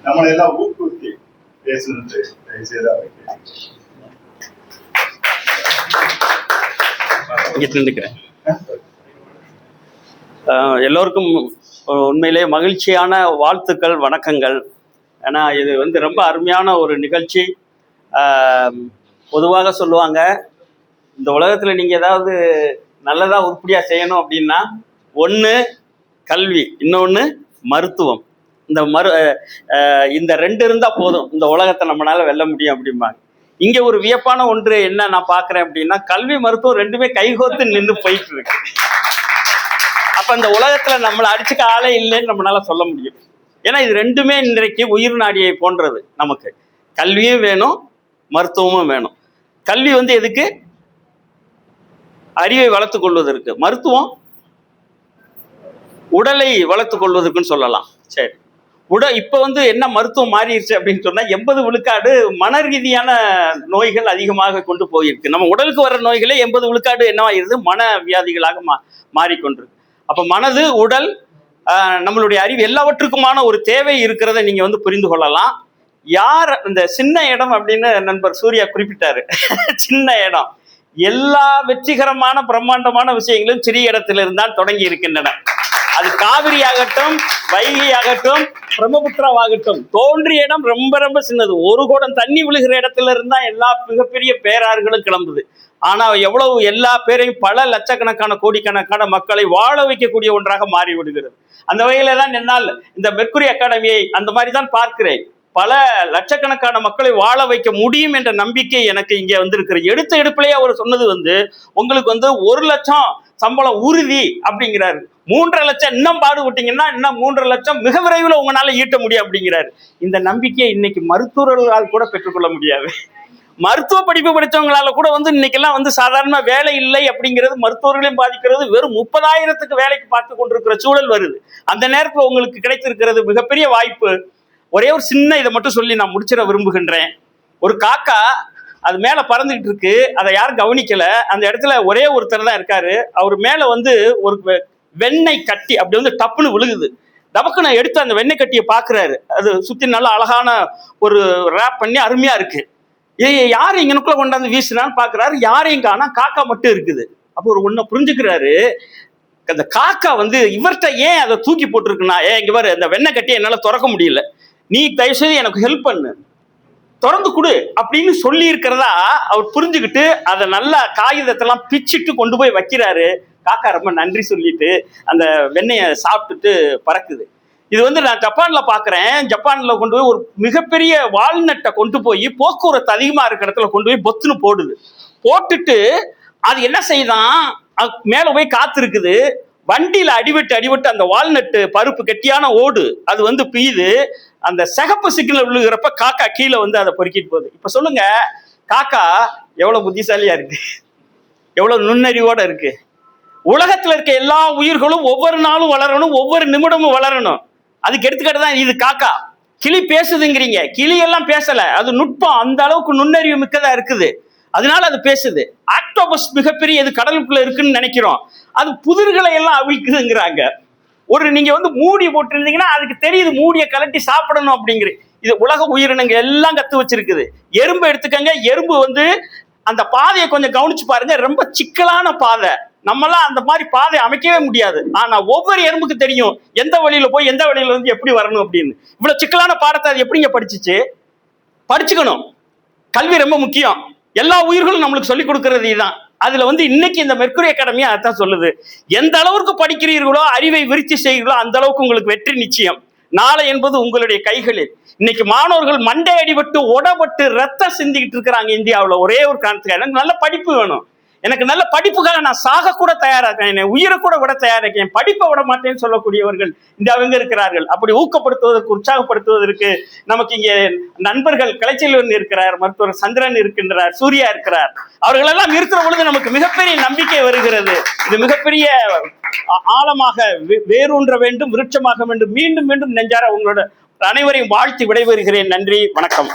நம்மளை எல்லாம் ஊக்குவித்து பேசணும்னு தயவுசெய்து எல்லோருக்கும் உண்மையிலே மகிழ்ச்சியான வாழ்த்துக்கள், வணக்கங்கள். ஏன்னா இது ரொம்ப அருமையான ஒரு நிகழ்ச்சி. பொதுவாக சொல்லுவாங்க, இந்த உலகத்தில் நீங்கள் ஏதாவது நல்லதாக உருப்படியாக செய்யணும் அப்படின்னா ஒன்று கல்வி, இன்னொன்று மருத்துவம். இந்த ரெண்டு இருந்தால் போதும், இந்த உலகத்தை நம்மளால வெல்ல முடியும் அப்படிம்பாங்க. இங்கே ஒரு வியப்பான ஒன்று என்ன நான் பார்க்குறேன் அப்படின்னா, கல்வி மருத்துவம் ரெண்டுமே கைகோத்து நின்று போயிட்டு இருக்கு. அப்போ இந்த உலகத்தில் நம்மளை அடிச்சுக்க ஆளே இல்லைன்னு நம்மளால சொல்ல முடியும். ஏன்னா இது ரெண்டுமே இன்றைக்கு உயிர் நாடியை போன்றது. நமக்கு கல்வியும் வேணும், மருத்துவமும் வேணும். கல்வி எதுக்கு? அறிவை வளர்த்து கொள்வதற்கு. மருத்துவம் உடலை வளர்த்து கொள்வதற்குன்னு சொல்லலாம். சரி, இப்போ என்ன மருத்துவம் மாறிடுச்சு அப்படின்னு சொன்னா, 80 விழுக்காடு மன ரீதியான நோய்கள் அதிகமாக கொண்டு போயிருக்கு. நம்ம உடலுக்கு வர்ற நோய்களே 80 விழுக்காடு என்னவாயிருது, மன வியாதிகளாக மாறிக்கொண்டிருக்கு. அப்ப மனது, உடல், நம்மளுடைய அறிவு எல்லாவற்றுக்குமான ஒரு தேவை இருக்கிறத நீங்க புரிந்து கொள்ளலாம். யார் இந்த சின்ன இடம் அப்படின்னு நண்பர் சூர்யா குறிப்பிட்டாரு. சின்ன இடம், எல்லா வெற்றிகரமான பிரம்மாண்டமான விஷயங்களும் சிறிய இடத்துல இருந்தால் தொடங்கி இருக்கின்றன. அது காவிரி ஆகட்டும், வைகை ஆகட்டும், பிரம்மபுத்திராவாகட்டும், தோன்றிய இடம் ரொம்ப ரொம்ப சின்னது. ஒரு குடம் தண்ணி விழுகிற இடத்துல இருந்தா எல்லா மிகப்பெரிய பேராறுகளும் கிளம்புது. ஆனா எவ்வளவு எல்லா பேரையும் பல லட்சக்கணக்கான கோடிக்கணக்கான மக்களை வாழ வைக்கக்கூடிய ஒன்றாக மாறி விடுகிறது. அந்த வகையில தான் என்னால் இந்த மெர்க்குரி அகாடமியை அந்த மாதிரி தான் பார்க்கிறேன். பல லட்சக்கணக்கான மக்களை வாழ வைக்க முடியும் என்ற நம்பிக்கை எனக்கு இங்கே வந்திருக்கிற. எடுப்பிலேயே அவர் சொன்னது உங்களுக்கு 1 லட்சம் சம்பளம் உறுதி அப்படிங்கிறாரு. 3.5 லட்சம் இன்னும் பாடுபட்டீங்கன்னா இன்னும் 3.5 லட்சம் மிக விரைவில் உங்களால ஈட்ட முடியும் அப்படிங்கிறாரு. இந்த நம்பிக்கையை இன்னைக்கு மருத்துவர்களால் கூட பெற்றுக்கொள்ள முடியாது. மருத்துவ படிப்பு படித்தவங்களால கூட இன்னைக்கெல்லாம் சாதாரண வேலை இல்லை அப்படிங்கிறது மருத்துவர்களையும் பாதிக்கிறது. வெறும் 30,000க்கு வேலைக்கு பார்த்து கொண்டிருக்கிற சூழல் வருது. அந்த நேரத்தில் உங்களுக்கு கிடைத்திருக்கிறது மிகப்பெரிய வாய்ப்பு. ஒரே ஒரு சின்ன இதை மட்டும் சொல்லி நான் முடிச்சிட விரும்புகின்றேன். ஒரு காக்கா அது மேல பறந்துகிட்டு இருக்கு, அதை யாரும் கவனிக்கல. அந்த இடத்துல ஒரே ஒருத்தர் தான் இருக்காரு. அவர் மேல ஒரு வெண்ணெய் கட்டி அப்படி டப்புன்னு விழுகுது. டபக்குன்னு எடுத்து அந்த வெண்ணெய் கட்டியை பாக்குறாரு. அது சுத்தி நல்லா அழகான ஒரு ரேப் பண்ணி அருமையா இருக்கு. யாரும் இங்கனுக்குள்ள கொண்டாந்து வீசினான்னு பாக்குறாரு. யாரையும் காணா, காக்கா மட்டும் இருக்குது. அப்போ ஒரு ஒண்ணு புரிஞ்சுக்கிறாரு. அந்த காக்கா இவர்கிட்ட ஏன் அதை தூக்கி போட்டுருக்குன்னா, இங்க பாரு, அந்த வெண்ணெய் கட்டியை என்னால திறக்க முடியல, நீ தயவுசெய்து எனக்கு ஹெல்ப் பண்ணு, திறந்து கொடு அப்படின்னு சொல்லி இருக்கிறதா அவர் புரிஞ்சுக்கிட்டு அதை நல்லா காகிதத்தெல்லாம் பிச்சுட்டு கொண்டு போய் வைக்கிறாரு. காக்கா ரொம்ப நன்றி சொல்லிட்டு அந்த வெண்ணெயை சாப்பிட்டுட்டு பறக்குது. இது நான் ஜப்பான்ல பாக்குறேன். ஜப்பான்ல கொண்டு போய் ஒரு மிகப்பெரிய வால்நட்டை கொண்டு போய் போக்குவரத்து அதிகமா இருக்கிற இடத்துல கொண்டு போய் பொத்துன்னு போடுது. போட்டுட்டு அது என்ன செய்தான், மேல போய் காத்து இருக்குது. வண்டியில அடிபட்டு அந்த வால்நட்டு பருப்பு கெட்டியான ஓடு அது பீது. அந்த சிகப்பு சிக்னல் விழுகிறப்ப காக்கா கீழே அதை பொறுக்கிட்டு போகுது. இப்ப சொல்லுங்க, காக்கா எவ்வளவு புத்திசாலியா இருக்கு, எவ்வளவு நுண்ணறிவோட இருக்கு. உலகத்துல இருக்க எல்லா உயிர்களும் ஒவ்வொரு நாளும் வளரணும், ஒவ்வொரு நிமிடமும் வளரணும். அதுக்கு எடுத்துக்கிட்டு தான் இது காக்கா. கிளி பேசுதுங்கிறீங்க, கிளி எல்லாம் பேசல, அது நுட்பம், அந்த அளவுக்கு நுண்ணறிவு மிக்கதா இருக்குது, அதனால அது பேசுது. ஆக்டோபஸ் மிகப்பெரிய இது கடலுக்குள்ள இருக்குன்னு நினைக்கிறோம், அது புதிர்களை எல்லாம் அவிழ்க்குதுங்கிறாங்க. நீங்க மூடி போட்டிருந்தீங்கன்னா அதுக்கு தெரியுது மூடியை கலட்டி சாப்பிடணும் அப்படிங்கிற. இது உலக உயிரினங்க எல்லாம் கத்து வச்சிருக்குது. எறும்பு எடுத்துக்கங்க, எறும்பு அந்த பாதையை கொஞ்சம் கவனிச்சு பாருங்க, ரொம்ப சிக்கலான பாதை. நம்மளாம் அந்த மாதிரி பாதை அமைக்கவே முடியாது. ஆனா ஒவ்வொரு எறும்புக்கு தெரியும் எந்த வழியில போய் எந்த வழியில எப்படி வரணும் அப்படின்னு. இவ்வளவு சிக்கலான பாடத்தை அது எப்படிங்க படிச்சுச்சு? படிச்சுக்கணும். கல்வி ரொம்ப முக்கியம். எல்லா உயிர்களும் நம்மளுக்கு சொல்லிக் கொடுக்கறது இதுதான். அதுல இன்னைக்கு இந்த மெர்க்குரி அகாடமி அதான் சொல்லுது, எந்த அளவுக்கு படிக்கிறீர்களோ, அறிவை விருத்தி செய்கிறீர்களோ, அந்த அளவுக்கு உங்களுக்கு வெற்றி நிச்சயம். நாளை என்பது உங்களுடைய கைகளில். இன்னைக்கு மாணவர்கள் மண்டை அடிபட்டு உடப்பட்டு ரத்தம் சிந்திக்கிட்டு இருக்கிறாங்க இந்தியாவில். ஒரே ஒரு காரணத்துக்காக, எனக்கு நல்ல படிப்பு வேணும், எனக்கு நல்ல படிப்புக்காக நான் சாக கூட தயாரா இருக்கேன், என்னை உயிரை கூட விட தயாரா இருக்கேன், படிப்பை விட மாட்டேன்னு சொல்லக்கூடியவர்கள் இந்தியாவிங்க இருக்கிறார்கள். அப்படி ஊக்கப்படுத்துவதற்கு, உற்சாகப்படுத்துவதற்கு நமக்கு இங்கே நண்பர்கள் கலைச்செல்வன் இருக்கிறார், மருத்துவர் சந்திரன் இருக்கின்றார், சூர்யா இருக்கிறார். அவர்களெல்லாம் இருக்கிற பொழுது நமக்கு மிகப்பெரிய நம்பிக்கை வருகிறது. இது மிகப்பெரிய ஆழமாக வேரூன்ற வேண்டும், விருட்சமாக வேண்டும். மீண்டும் மீண்டும் நெஞ்சார உங்களோட அனைவரையும் வாழ்த்தி விடைபெறுகிறேன். நன்றி, வணக்கம்.